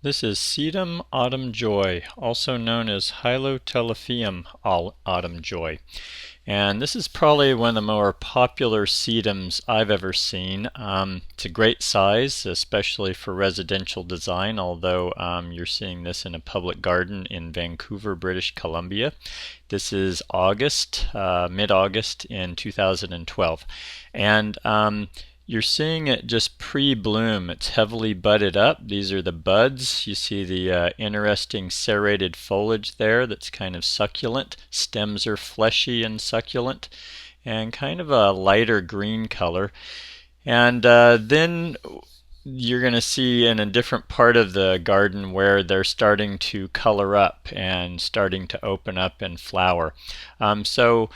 This is Sedum autumn joy, also known as Hylotelephium autumn joy. And this is probably one of the more popular sedums I've ever seen. It's a great size, especially for residential design, although you're seeing this in a public garden in Vancouver, British Columbia. This is August, mid-August in 2012. And you're seeing it just pre-bloom. It's heavily budded up. These are the buds. You see the interesting serrated foliage there that's kind of succulent. Stems are fleshy and succulent and kind of a lighter green color. And then you're going to see in a different part of the garden where they're starting to color up and starting to open up and flower. So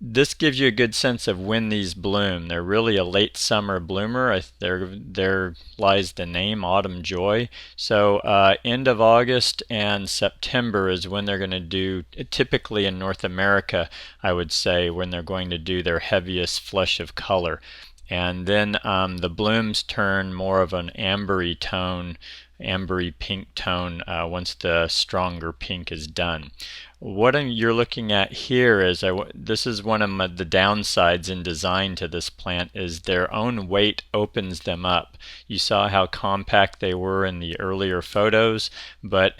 this gives you a good sense of when these bloom. They're really a late summer bloomer. There lies the name Autumn Joy. So end of August and September is when they're going to do, typically in North America, I would say, when they're going to do their heaviest flush of color. And then the blooms turn more of an ambery tone, ambery pink tone once the stronger pink is done. What you're looking at here is, this is one of the downsides in design to this plant, is their own weight opens them up. You saw how compact they were in the earlier photos, but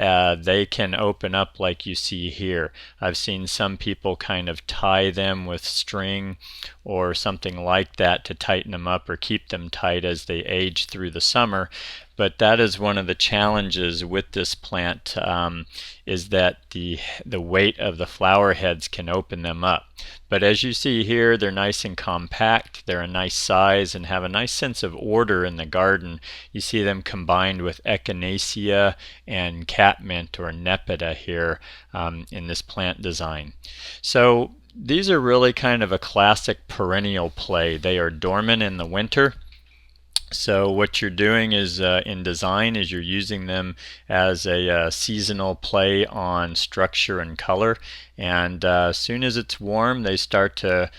they can open up like you see here. I've seen some people kind of tie them with string or something like that to tighten them up or keep them tight as they age through the summer. But that is one of the challenges with this plant, is that the weight of the flower heads can open them up. But as you see here, they're nice and compact, they're a nice size and have a nice sense of order in the garden. You see them combined with echinacea and catmint or nepeta here in this plant design. So these are really kind of a classic perennial play. They are dormant in the winter. So what you're doing is in design is you're using them as a seasonal play on structure and color. And as soon as it's warm, they start to,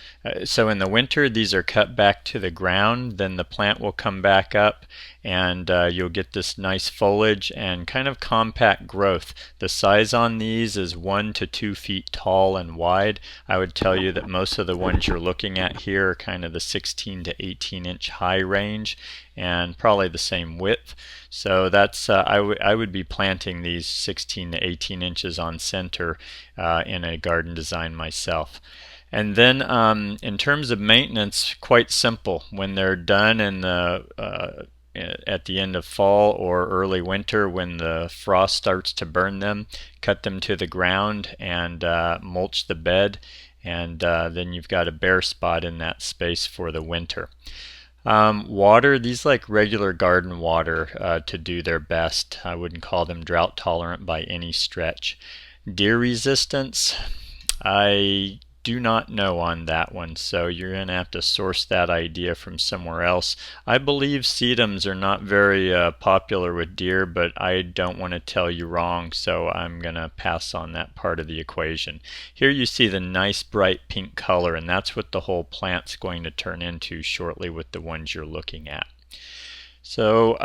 so in the winter these are cut back to the ground, then the plant will come back up and you'll get this nice foliage and kind of compact growth. The size on these is 1 to 2 feet tall and wide. I would tell you that most of the ones you're looking at here are kind of the 16 to 18 inch high range and probably the same width. So that's I would be planting these 16 to 18 inches on center in a garden design myself. And then in terms of maintenance, quite simple. When they're done in the at the end of fall or early winter, when the frost starts to burn them, cut them to the ground and mulch the bed, and then you've got a bare spot in that space for the winter. Water, these like regular garden water to do their best. I wouldn't call them drought tolerant by any stretch. Deer resistance, I do not know on that one, so you're going to have to source that idea from somewhere else. I believe sedums are not very popular with deer, but I don't want to tell you wrong, so I'm going to pass on that part of the equation. Here you see the nice bright pink color, and that's what the whole plant's going to turn into shortly with the ones you're looking at. So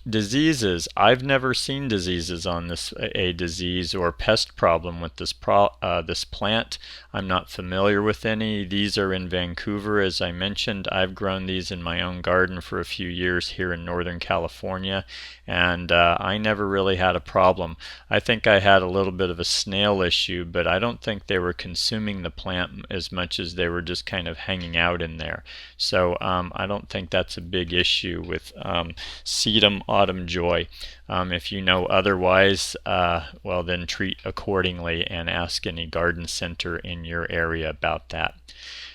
diseases, I've never seen diseases on this, a disease or pest problem with this plant. I'm not familiar with any. These are in Vancouver, as I mentioned. I've grown these in my own garden for a few years here in Northern California, and I never really had a problem. I think I had a little bit of a snail issue, but I don't think they were consuming the plant as much as they were just kind of hanging out in there. So I don't think that's a big issue with Sedum autumn joy. If you know otherwise, well then treat accordingly and ask any garden center in your area about that.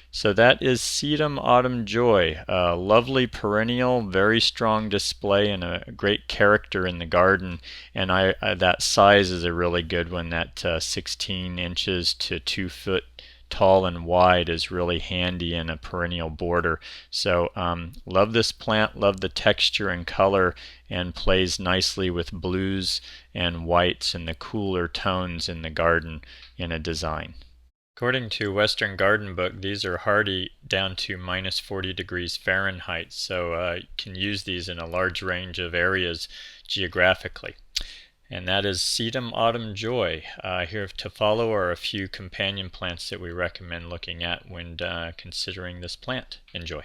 So that is Sedum autumn joy, a lovely perennial, very strong display and a great character in the garden. And that size is a really good one. That 16 inches to 2 foot tall and wide is really handy in a perennial border. So love this plant, love the texture and color, and plays nicely with blues and whites and the cooler tones in the garden in a design. According to Western Garden Book, these are hardy down to minus 40 degrees Fahrenheit, so you can use these in a large range of areas geographically. And that is Sedum Autumn Joy. Here to follow are a few companion plants that we recommend looking at when considering this plant. Enjoy.